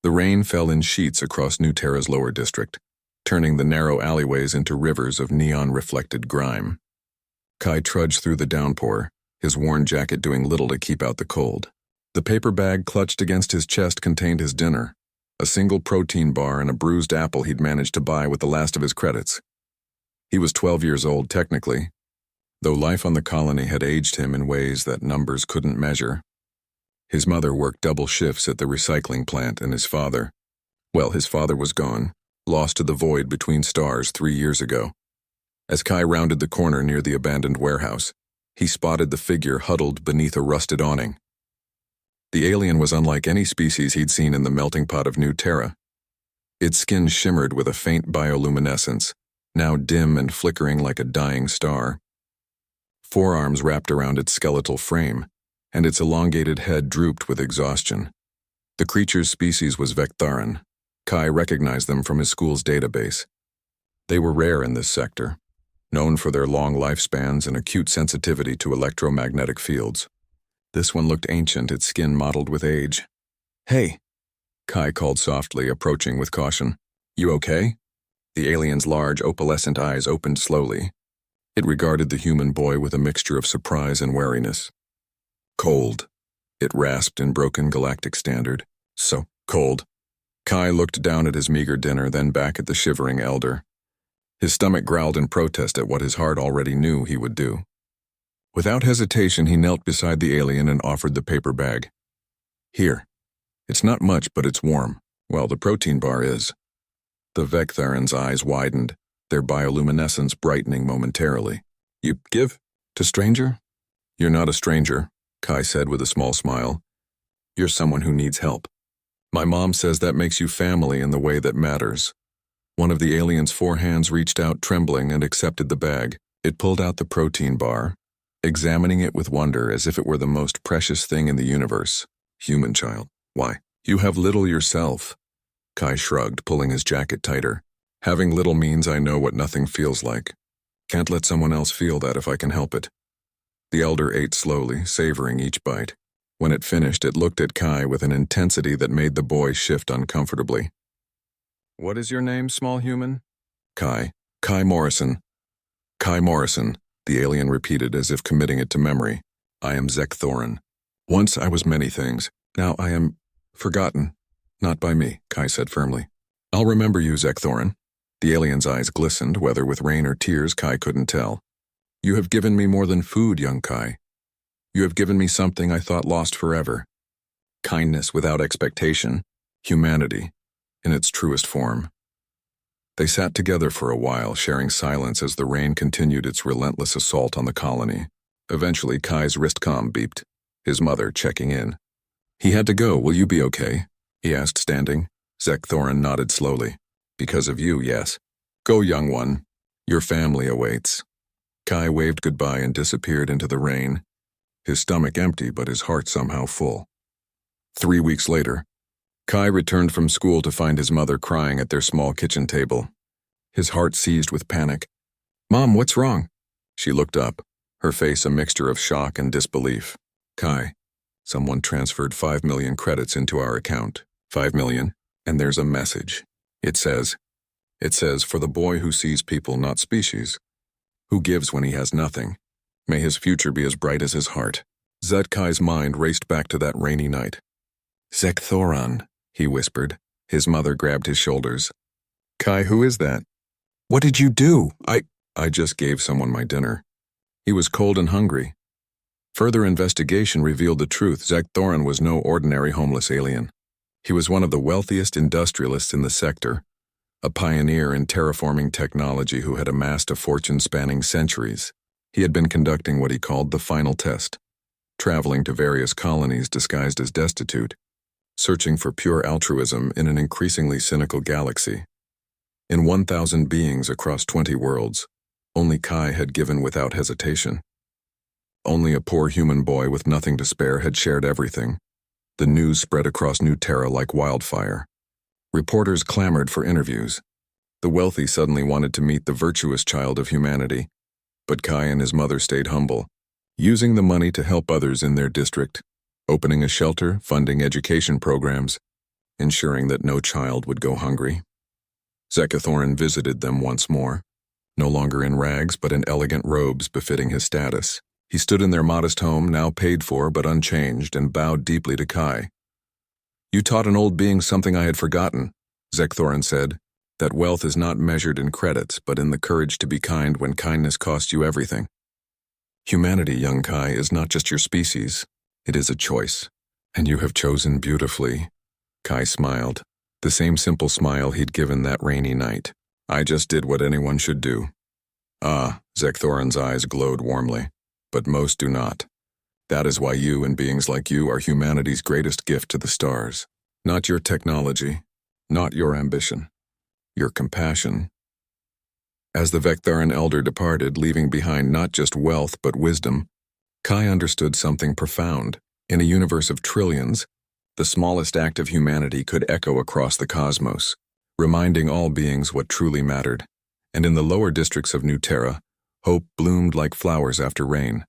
The rain fell in sheets across New Terra's lower district, turning the narrow alleyways into rivers of neon-reflected grime. Kai trudged through the downpour, his worn jacket doing little to keep out the cold. The paper bag clutched against his chest contained his dinner, a single protein bar and a bruised apple he'd managed to buy with the last of his credits. He was 12 years old, technically, though life on the colony had aged him in ways that numbers couldn't measure. His mother worked double shifts at the recycling plant, and his father was gone, lost to the void between stars 3 years ago. As Kai rounded the corner near the abandoned warehouse, he spotted the figure huddled beneath a rusted awning. The alien was unlike any species he'd seen in the melting pot of New Terra. Its skin shimmered with a faint bioluminescence, now dim and flickering like a dying star. Forearms wrapped around its skeletal frame, and its elongated head drooped with exhaustion. The creature's species was Vectharan. Kai recognized them from his school's database. They were rare in this sector, known for their long lifespans and acute sensitivity to electromagnetic fields. This one looked ancient, its skin mottled with age. "Hey," Kai called softly, approaching with caution. "You okay?" The alien's large, opalescent eyes opened slowly. It regarded the human boy with a mixture of surprise and wariness. "Cold," it rasped in broken galactic standard. "So cold." Kai looked down at his meager dinner, then back at the shivering elder. His stomach growled in protest at what his heart already knew he would do. Without hesitation, he knelt beside the alien and offered the paper bag. "Here. It's not much, but it's warm. Well, the protein bar is." The Vectharan's eyes widened, their bioluminescence brightening momentarily. "You give? To stranger?" "You're not a stranger," Kai said with a small smile. "You're someone who needs help. My mom says that makes you family in the way that matters." One of the alien's 4 hands reached out, trembling, and accepted the bag. It pulled out the protein bar, examining it with wonder as if it were the most precious thing in the universe. "Human child. Why? You have little yourself." Kai shrugged, pulling his jacket tighter. "Having little means I know what nothing feels like. Can't let someone else feel that if I can help it." The elder ate slowly, savoring each bite. When it finished, it looked at Kai with an intensity that made the boy shift uncomfortably. "What is your name, small human?" "Kai. Kai Morrison." "Kai Morrison," the alien repeated as if committing it to memory. "I am Vectharan. Once I was many things. Now I am forgotten. Not by me," Kai said firmly. "I'll remember you, Vectharan." The alien's eyes glistened, whether with rain or tears, Kai couldn't tell. "You have given me more than food, young Kai. You have given me something I thought lost forever. Kindness without expectation, humanity, in its truest form." They sat together for a while, sharing silence as the rain continued its relentless assault on the colony. Eventually, Kai's wristcom beeped, his mother checking in. "He had to go. Will you be okay?" he asked, standing. Vectharan nodded slowly. "Because of you, yes. Go, young one. Your family awaits." Kai waved goodbye and disappeared into the rain, his stomach empty but his heart somehow full. 3 weeks later, Kai returned from school to find his mother crying at their small kitchen table. His heart seized with panic. "Mom, what's wrong?" She looked up, her face a mixture of shock and disbelief. "Kai, someone transferred 5 million credits into our account. 5 million, and there's a message. It says, for the boy who sees people, not species, who gives when he has nothing. May his future be as bright as his heart." Kai's mind raced back to that rainy night. "Vectharan," he whispered. His mother grabbed his shoulders. "Kai, who is that?" "What did you do?" I just gave someone my dinner. He was cold and hungry." Further investigation revealed the truth. Vectharan was no ordinary homeless alien. He was one of the wealthiest industrialists in the sector, a pioneer in terraforming technology who had amassed a fortune spanning centuries. He had been conducting what he called the final test, traveling to various colonies disguised as destitute, searching for pure altruism in an increasingly cynical galaxy. In 1,000 beings across 20 worlds, only Kai had given without hesitation. Only a poor human boy with nothing to spare had shared everything. The news spread across New Terra like wildfire. Reporters clamored for interviews. The wealthy suddenly wanted to meet the virtuous child of humanity. But Kai and his mother stayed humble, using the money to help others in their district, opening a shelter, funding education programs. ensuring that no child would go hungry. Zekathorin visited them once more, no longer in rags but in elegant robes befitting his status. He stood in their modest home, now paid for but unchanged, and bowed deeply to Kai. "You taught an old being something I had forgotten," Zekathorin said, "that wealth is not measured in credits but in the courage to be kind when kindness costs you everything. Humanity, young Kai, is not just your species. It is a choice. And you have chosen beautifully." Kai smiled, the same simple smile he'd given that rainy night. "I just did what anyone should do." "Ah," Zekthorin's eyes glowed warmly, "but most do not. That is why you and beings like you are humanity's greatest gift to the stars. Not your technology, not your ambition, your compassion." As the Vektharan elder departed, leaving behind not just wealth but wisdom, Kai understood something profound. In a universe of trillions, the smallest act of humanity could echo across the cosmos, reminding all beings what truly mattered. And in the lower districts of New Terra, hope bloomed like flowers after rain.